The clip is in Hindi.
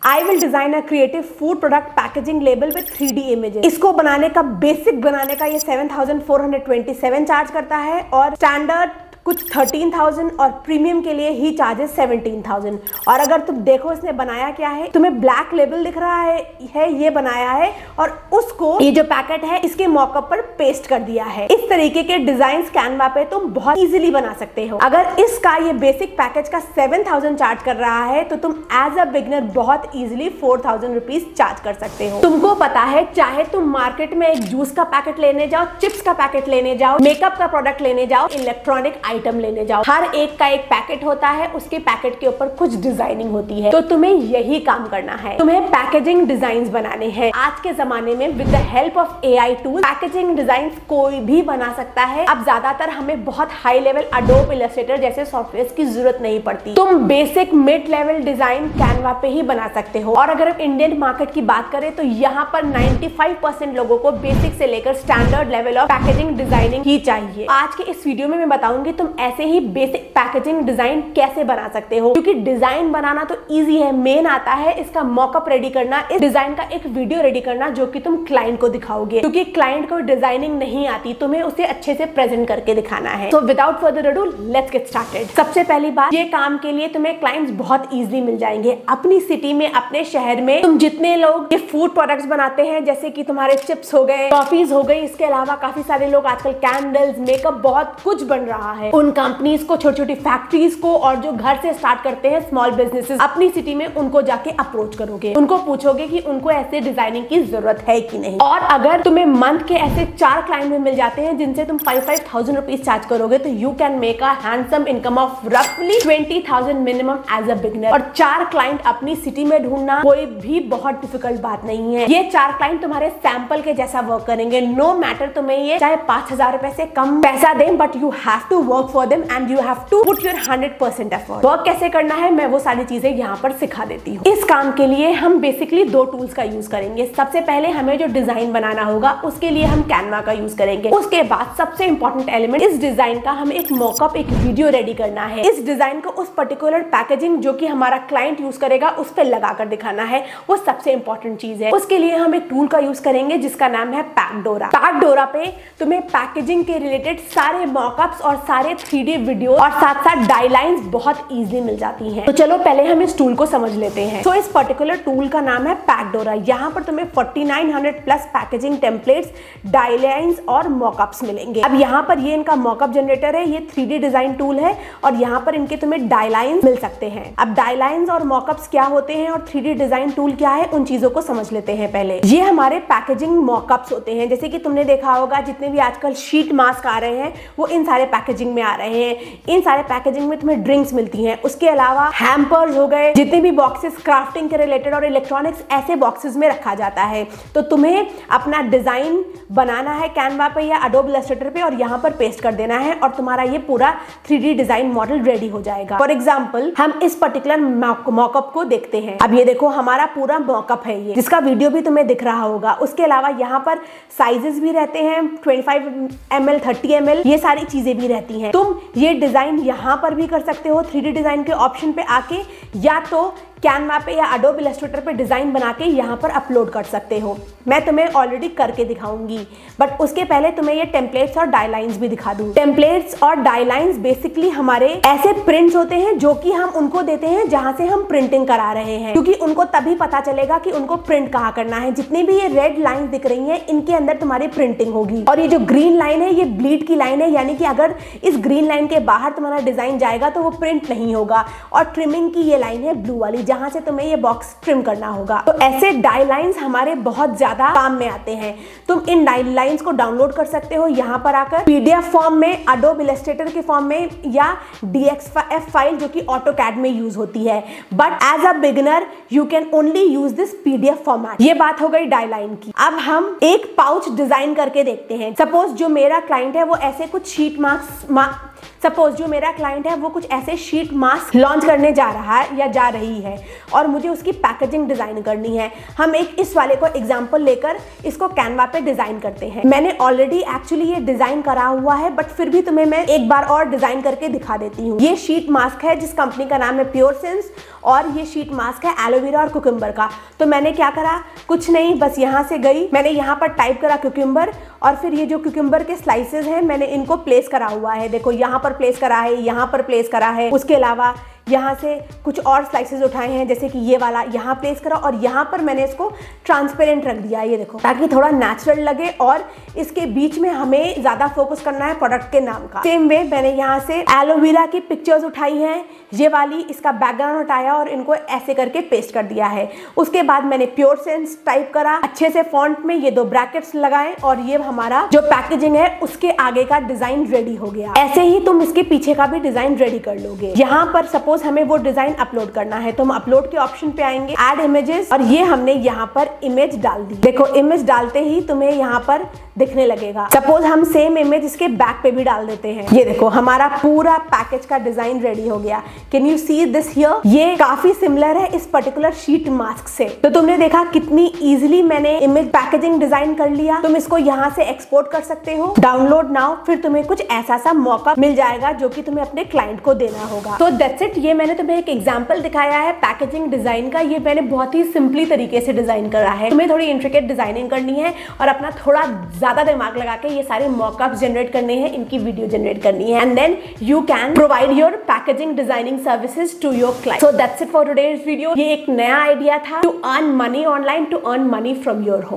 I will design a creative food product packaging label with 3D images. इसको बनाने का बेसिक बनाने का ये 7,427 चार्ज करता है और स्टैंडर्ड कुछ 13,000 और प्रीमियम के लिए ही चार्जेस 17,000। और अगर तुम देखो इसने बनाया क्या है, तुम्हें ब्लैक लेबल दिख रहा है ये बनाया है और उसको ये जो पैकेट है इसके मॉकअप पर पेस्ट कर दिया है। इस तरीके के डिजाइन कैनवा पे तुम बहुत इजीली बना सकते हो। अगर इसका ये बेसिक पैकेज का 7,000 चार्ज कर रहा है तो तुम एज अ बिगनर बहुत इजीली 4,000 रुपीज चार्ज कर सकते हो। तुमको पता है, चाहे तुम मार्केट में एक जूस का पैकेट लेने जाओ, चिप्स का पैकेट लेने जाओ, मेकअप का प्रोडक्ट लेने जाओ, इलेक्ट्रॉनिक आइटम लेने जाओ, हर एक का एक पैकेट होता है, उसके पैकेट के ऊपर कुछ डिजाइनिंग होती है। तो तुम्हें यही काम करना है, तुम्हें पैकेजिंग डिजाइन बनाने हैं। आज के जमाने में with the help of AI tool packaging design कोई भी बना सकता है। अब ज्यादातर हमें बहुत हाई लेवल एडोब इलस्ट्रेटर जैसे सॉफ्टवेयर की जरूरत नहीं पड़ती। तुम basic mid level design Canva पे ही बना सकते हो। और अगर हम इंडियन मार्केट की बात करें तो यहाँ पर 95% लोगों को बेसिक से लेकर standard level of packaging designing ही चाहिए। आज के इस वीडियो में मैं बताऊंगी तुम ऐसे ही बेसिक पैकेजिंग डिजाइन कैसे बना सकते हो, क्योंकि डिजाइन बनाना तो इजी है, मेन आता है इसका मॉकअप रेडी करना, इस डिजाइन का एक वीडियो रेडी करना जो कि तुम क्लाइंट को दिखाओगे, क्योंकि क्लाइंट को डिजाइनिंग नहीं आती, तुम्हें उसे अच्छे से प्रेजेंट करके दिखाना है। So without further ado let's get started. सबसे पहली बात, ये काम के लिए तुम्हें क्लाइंट्स बहुत इजीली मिल जाएंगे। अपनी सिटी में, अपने शहर में तुम जितने लोग ये फूड प्रोडक्ट्स बनाते हैं, जैसे कि तुम्हारे चिप्स हो गए, टॉफीज हो गई, इसके अलावा काफी सारे लोग आजकल कैंडल्स, मेकअप, बहुत कुछ बन रहा है। उन कंपनीज को, छोटी छोटी फैक्ट्रीज को, और जो घर से स्टार्ट करते हैं स्मॉल बिजनेसेस अपनी सिटी में, उनको जाके अप्रोच करोगे, उनको पूछोगे कि उनको ऐसे डिजाइनिंग की जरूरत है कि नहीं। और अगर तुम्हें मंथ के ऐसे 4 क्लाइंट में मिल जाते हैं जिनसे तुम 5,000 रुपीज चार्ज करोगे, तो you can make a handsome income of रफली 20,000 मिनिमम एज अ बिगनर। और 4 क्लाइंट अपनी सिटी में ढूंढना कोई भी बहुत डिफिकल्ट बात नहीं है। ये 4 क्लाइंट तुम्हारे सैंपल के जैसा वर्क करेंगे। नो मैटर तुम्हें ये चाहे 5,000 रुपए से कम पैसा दें, but you have to work for them and you have to put your 100% effort. Work कैसे करना है मैं वो सारी चीजें यहाँ पर सिखा देती हूँ। इस काम के लिए हम बेसिकली 2 टूल्स का यूज करेंगे। सबसे पहले हमें जो डिजाइन बनाना होगा उसके लिए हम कैनवा का यूज करेंगे। उसके बाद सबसे इंपॉर्टेंट एलिमेंट इस डिजाइन का, हमें एक मॉकअप, एक वीडियो रेडी करना है। इस डिजाइन को उस पर्टिकुलर पैकेजिंग जो कि हमारा क्लाइंट यूज करेगा उस पर लगाकर दिखाना है, वो सबसे इंपॉर्टेंट चीज है। उसके लिए हम एक टूल का यूज करेंगे जिसका नाम है पैकडोरा। पैकडोरा पे तुम्हें पैकेजिंग के रिलेटेड सारे मॉकअप्स और सारे 3D वीडियो और साथ साथ डायलाइंस बहुत इजीली मिल जाती हैं। तो चलो पहले हम इस टूल को समझ लेते हैं। तो इस पर्टिकुलर टूल का नाम है पैकडोरा। यहाँ पर तुम्हें 4900 प्लस पैकेजिंग टेम्पलेट्स, डायलाइंस और मॉकअप्स मिलेंगे। अब यहाँ पर ये इनका मॉकअप जनरेटर है, ये 3D डिजाइन टूल है और यहाँ पर इनके तुम्हें डायलाइंस मिल सकते हैं। अब डायलाइंस और मॉकअप्स क्या होते हैं और 3D डिजाइन टूल क्या है, उन चीजों को समझ लेते हैं पहले। ये हमारे पैकेजिंग मॉकअप्स होते हैं। जैसे कि तुमने देखा होगा जितने भी आजकल शीट मास्क आ रहे हैं वो इन सारे पैकेजिंग में आ रहे हैं। इन सारे पैकेजिंग में तुम्हें ड्रिंक्स मिलती हैं। उसके अलावा हैम्पर्स हो गए, जितने भी बॉक्सेस क्राफ्टिंग के रिलेटेड और इलेक्ट्रॉनिक्स ऐसे बॉक्सेस में रखा जाता है। तो तुम्हें अपना डिजाइन बनाना है कैनवा पे या एडोब इलस्ट्रेटर पे और यहाँ पर पेस्ट कर देना है और तुम्हारा ये पूरा 3D डिजाइन मॉडल रेडी हो जाएगा। फॉर एग्जाम्पल हम इस पर्टिकुलर मॉकअप को देखते हैं। अब ये देखो हमारा पूरा मॉकअप है ये, जिसका वीडियो भी तुम्हें दिख रहा होगा। उसके अलावा यहाँ पर साइजेस भी रहते हैं, 25 ml, 30 ml, ये सारी चीजें भी रहती हैं। तुम ये डिजाइन यहाँ पर भी कर सकते हो 3D डिजाइन के ऑप्शन पे आके, या तो कैनवा पे या एडोब इलस्ट्रेटर पे डिजाइन बना के यहाँ पर अपलोड कर सकते हो। मैं तुम्हें ऑलरेडी करके दिखाऊंगी, बट उसके पहले तुम्हें ये टेम्पलेट्स और डायलाइंस भी दिखा दूं। टेम्पलेट्स और डायलाइंस बेसिकली हमारे ऐसे प्रिंट्स होते हैं जो कि हम उनको देते हैं जहां से हम प्रिंटिंग करा रहे हैं, क्योंकि उनको तभी पता चलेगा कि उनको प्रिंट कहाँ करना है। जितनी भी ये रेड लाइन दिख रही है इनके अंदर तुम्हारी प्रिंटिंग होगी, और ये जो ग्रीन लाइन है ये ब्लीड की लाइन है, यानी कि अगर इस ग्रीन लाइन के बाहर तुम्हारा डिजाइन जाएगा तो वो प्रिंट नहीं होगा। और ट्रिमिंग की ये लाइन है ब्लू वाली, जहां से तुम्हें ये बॉक्स ट्रिम करना होगा। तो ऐसे डायलाइंस हमारे बहुत ज्यादा काम में आते हैं। तुम इन डायलाइंस को डाउनलोड कर सकते हो यहाँ पर आकर, पीडीएफ फॉर्म में, एडोब इलस्ट्रेटर के फॉर्म में, या DXF फाइल जो कि ऑटोकैड में यूज होती है। But as a beginner you can only use this PDF format. ये बात हो गई डायलाइन की। अब हम एक पाउच डिजाइन करके देखते हैं। सपोज जो मेरा क्लाइंट है वो ऐसे कुछ शीट मास्क सपोज जो मेरा क्लाइंट है वो कुछ ऐसे शीट मास्क लॉन्च करने जा रहा है या जा रही है और मुझे उसकी पैकेजिंग डिजाइन करनी है। हम एक इस वाले को एग्जांपल लेकर इसको कैनवा पे डिजाइन करते हैं। मैंने ऑलरेडी एक्चुअली ये डिजाइन करा हुआ है, बट फिर भी तुम्हें मैं एक बार और डिजाइन करके दिखा देती हूँ। ये शीट मास्क है जिस कंपनी का नाम है प्योर सेंस, और ये शीट मास्क है एलोवेरा और कुकुम्बर का। तो मैंने क्या करा, कुछ नहीं, बस यहाँ से गई, मैंने यहाँ पर टाइप करा कुकुम्बर, और फिर ये जो कुकुम्बर के स्लाइसेस हैं मैंने इनको प्लेस करा हुआ है। देखो यहाँ पर प्लेस करा है, यहाँ पर प्लेस करा है। उसके अलावा यहाँ से कुछ और स्लाइसेस उठाए हैं, जैसे कि ये वाला यहाँ प्लेस करा, और यहाँ पर मैंने इसको ट्रांसपेरेंट रख दिया है, ये देखो, ताकि थोड़ा नेचुरल लगे। और इसके बीच में हमें ज्यादा फोकस करना है प्रोडक्ट के नाम का। सेम वे मैंने यहाँ से एलोवेरा की पिक्चर्स उठाई हैं, ये वाली, इसका बैकग्राउंड हटाया और इनको ऐसे करके पेस्ट कर दिया है। उसके बाद मैंने प्योर सेंस टाइप करा अच्छे से फॉन्ट में, ये 2 ब्रैकेट्स लगाए, और ये हमारा जो पैकेजिंग है उसके आगे का डिजाइन रेडी हो गया। ऐसे ही तुम इसके पीछे का भी डिजाइन रेडी कर लोगे। यहाँ पर सपोज हमें वो डिजाइन अपलोड करना है तो हम अपलोड के ऑप्शन पे आएंगे, ऐड इमेजेस, और ये हमने यहाँ पर इमेज डाल दी। देखो इमेज डालते ही तुम्हें यहाँ पर दिखने लगेगा। सपोज हम सेम इमेज इसके बैक पे भी डाल देते हैं। ये देखो हमारा पूरा पैकेज का डिजाइन रेडी हो गया। Can you see this here? ये काफी सिमिलर है इस पर्टिकुलर शीट मास्क से। तो तुमने देखा कितनी इजीली मैंने इमेज पैकेजिंग डिजाइन कर लिया। तुम इसको यहाँ से एक्सपोर्ट कर सकते हो, डाउनलोड नाउ, फिर तुम्हें कुछ ऐसा सा मौका मिल जाएगा जो कि तुम्हें अपने क्लाइंट को देना होगा। तो दैट्स इट। ये मैंने तुम्हें एक एग्जांपल दिखाया है पैकेजिंग डिजाइन का। ये मैंने बहुत ही सिंपली तरीके से डिजाइन करा है। तुम्हें थोड़ी इंट्रिकेट डिजाइनिंग करनी है और अपना थोड़ा ज्यादा दिमाग लगा के ये सारे मॉकअप्स जनरेट करने हैं, इनकी वीडियो जनरेट करनी है, and then you can provide your packaging designing services to your client. So that's it for today's video. ये एक नया आइडिया था to earn money online, to earn money from your home.